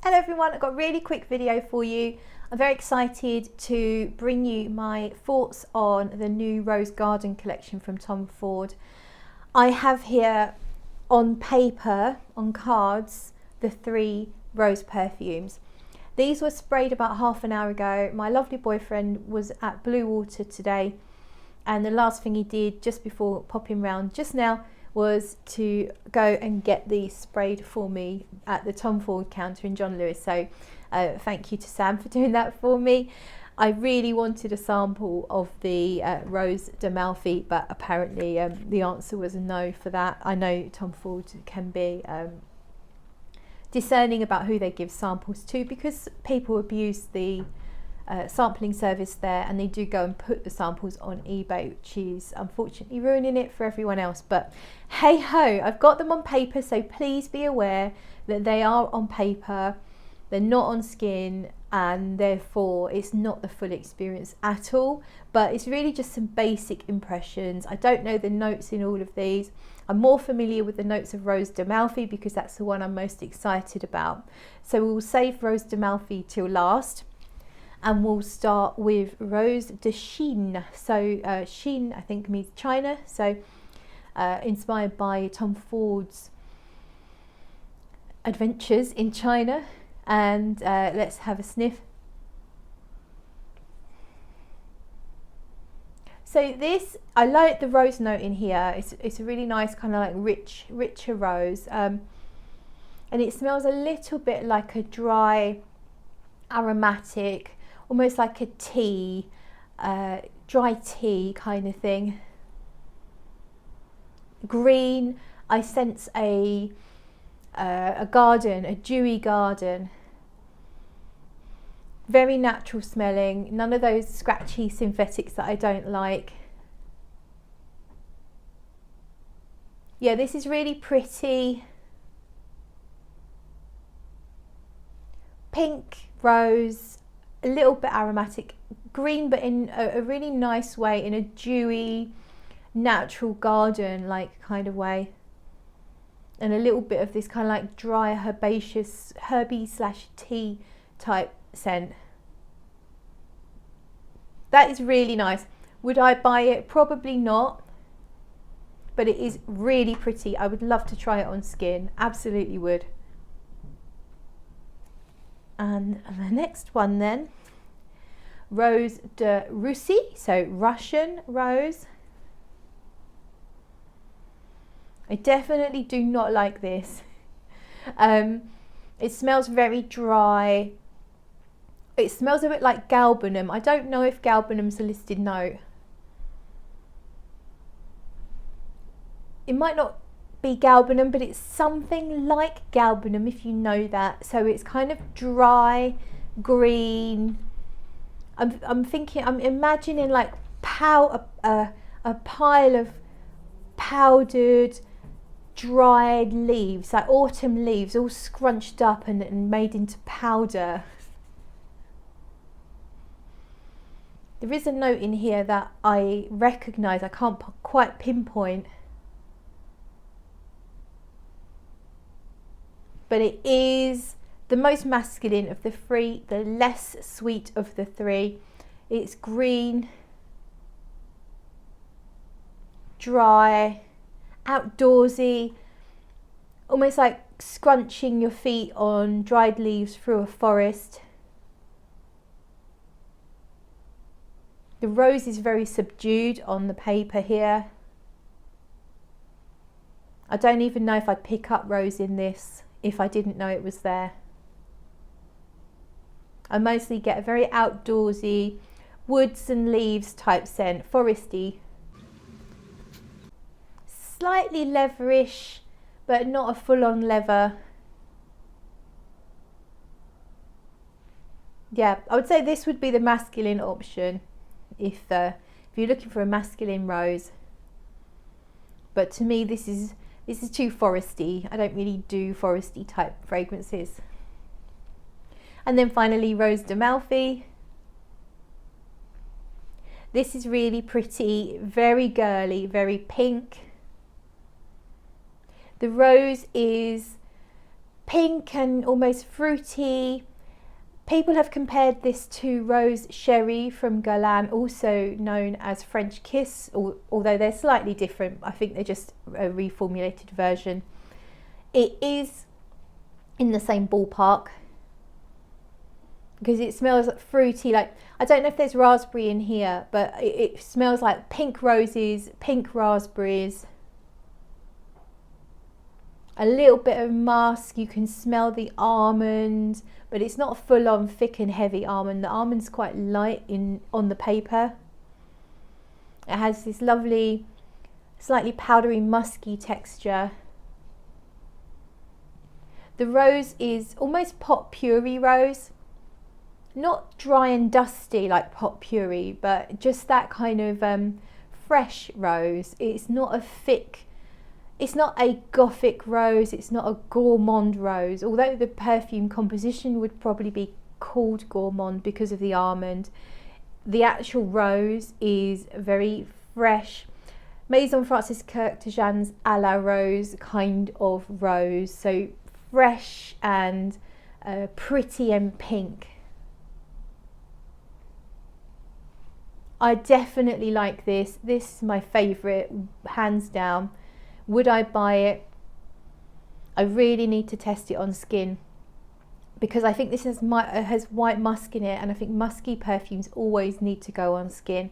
Hello everyone, I've got a really quick video for you. I'm very excited to bring you my thoughts on the new Rose Garden collection from Tom Ford. I have here on paper, on cards, the 3 rose perfumes. These were sprayed about half an hour ago. My lovely boyfriend was at Blue Water today, and the last thing he did just before popping round just now was to go and get these sprayed for me at the Tom Ford counter in John Lewis. So thank you to Sam for doing that for me. I really wanted a sample of the Rose de Melfi, but apparently the answer was a no for that. I know Tom Ford can be discerning about who they give samples to, because people abuse the sampling service there, and they do go and put the samples on eBay, which is unfortunately ruining it for everyone else. But hey ho, I've got them on paper, so please be aware that they are on paper, they're not on skin, and therefore it's not the full experience at all, but it's really just some basic impressions. I don't know the notes in all of these. I'm more familiar with the notes of Rose de Melfi because that's the one I'm most excited about, so we'll save Rose de Melfi till last. And we'll start with Rose de Chine. So Chine, I think, means China. So inspired by Tom Ford's adventures in China. And let's have a sniff. So this, I like the rose note in here. It's a really nice kind of like richer rose. And it smells a little bit like a dry, aromatic, almost like a tea, dry tea kind of thing. Green, I sense a garden, a dewy garden. Very natural smelling, none of those scratchy synthetics that I don't like. Yeah, this is really pretty. Pink, rose, a little bit aromatic, green, but in a really nice way, in a dewy, natural garden like kind of way, and a little bit of this kind of like dry herbaceous, herby / tea type scent. That is really nice. Would I buy it? Probably not, but it is really pretty. I would love to try it on skin, absolutely would. And the next one then, Rose de Russie, so Russian rose. I definitely do not like this. It smells very dry. It smells a bit like galbanum. I don't know if galbanum's a listed note. It might not be galbanum, but it's something like galbanum, if you know that. So it's kind of dry, green. I'm thinking, I'm imagining like a pile of powdered, dried leaves, like autumn leaves, all scrunched up and made into powder. There is a note in here that I recognise, I can't quite pinpoint. But it is the most masculine of the 3, the less sweet of the 3. It's green, dry, outdoorsy, almost like scrunching your feet on dried leaves through a forest. The rose is very subdued on the paper here. I don't even know if I'd pick up rose in this if I didn't know it was there. I mostly get a very outdoorsy, woods and leaves type scent, foresty. Slightly leatherish, but not a full-on leather. Yeah, I would say this would be the masculine option if you're looking for a masculine rose. But to me, this is too foresty. I don't really do foresty type fragrances. And then finally, Rose de Melfi. This is really pretty, very girly, very pink. The rose is pink and almost fruity. People have compared this to Rose Sherry from Guerlain, also known as French Kiss, although they're slightly different. I think they're just a reformulated version. It is in the same ballpark because it smells fruity. Like, I don't know if there's raspberry in here, but it smells like pink roses, pink raspberries, a little bit of musk. You can smell the almond, but it's not full on thick and heavy almond. The almond's quite light on the paper. It has this lovely, slightly powdery, musky texture. The rose is almost pot puree rose. Not dry and dusty like pot puree, but just that kind of fresh rose. It's not a thick, it's not a gothic rose, it's not a gourmand rose, although the perfume composition would probably be called gourmand because of the almond. The actual rose is very fresh, Maison Francis Kurkdjian's a la rose kind of rose, so fresh and pretty and pink. I definitely like this. This is my favourite, hands down. Would I buy it? I really need to test it on skin because I think this has white musk in it, and I think musky perfumes always need to go on skin.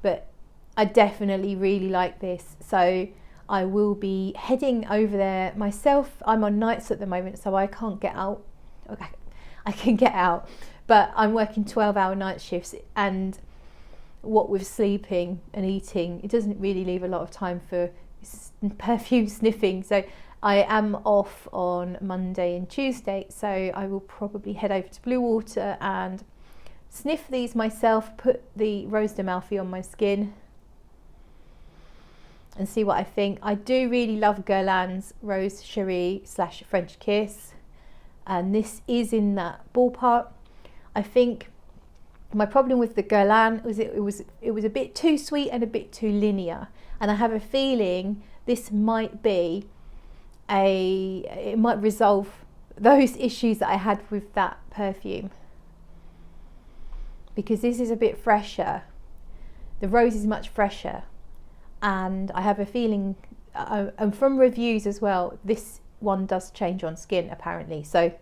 But I definitely really like this, so I will be heading over there myself. I'm on nights at the moment, so I can't get out. Okay, I can get out, but I'm working 12-hour night shifts, and what with sleeping and eating, it doesn't really leave a lot of time for perfume sniffing. So I am off on Monday and Tuesday, so I will probably head over to Blue Water and sniff these myself, put the Rose de Melfi on my skin and see what I think. I do really love Guerlain's Rose Cherie / French Kiss, and this is in that ballpark. I think my problem with the Guerlain was it was a bit too sweet and a bit too linear, and I have a feeling this might be it might resolve those issues that I had with that perfume, because this is a bit fresher. The rose is much fresher, and I have a feeling, and from reviews as well, this one does change on skin apparently. So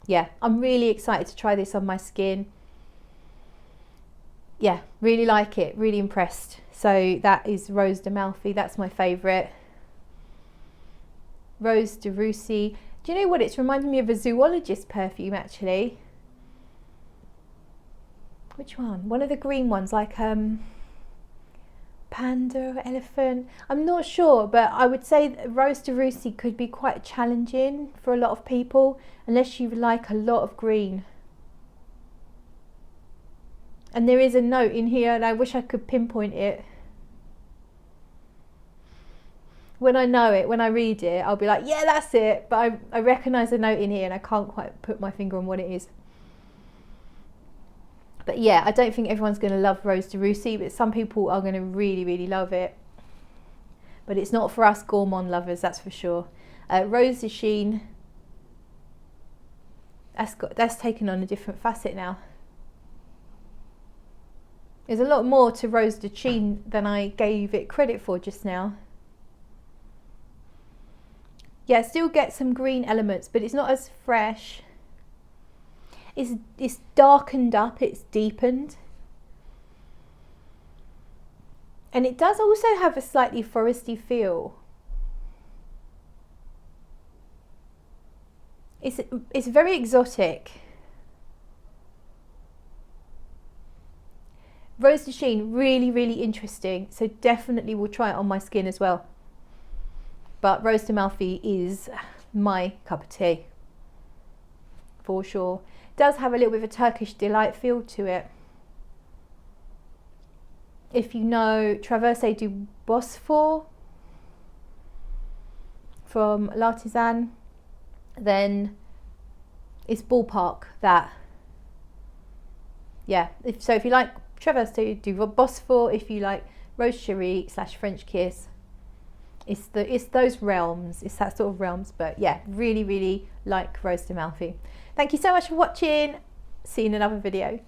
yeah, I'm really excited to try this on my skin. Yeah, really like it, really impressed. So that is Rose de Melfi, that's my favourite. Rose de Russie. Do you know what, it's reminding me of a Zoologist perfume actually. Which one? One of the green ones, like panda, elephant. I'm not sure, but I would say that Rose de Russie could be quite challenging for a lot of people, unless you like a lot of green. And there is a note in here, and I wish I could pinpoint it. When I know it, when I read it, I'll be like, yeah, that's it. But I recognise the note in here, and I can't quite put my finger on what it is. But yeah, I don't think everyone's going to love Rose de Russie, but some people are going to really, really love it. But it's not for us gourmand lovers, that's for sure. Rose de Chine. That's taken on a different facet now. There's a lot more to Rose de Chine than I gave it credit for just now. Yeah, still get some green elements, but it's not as fresh. It's darkened up, it's deepened. And it does also have a slightly foresty feel. It's very exotic. Rose de Chine, really, really interesting. So definitely will try it on my skin as well. But Rose de Melfi is my cup of tea, for sure. Does have a little bit of a Turkish delight feel to it. If you know Traverse du Bosphore from Artisan, then it's ballpark that. Yeah, if you like Traverse du Bosphore, if you like Rose Cherie / French Kiss, it's those realms, it's that sort of realms. But yeah, really like Rose de Melfi. Thank you so much for watching. See you in another video.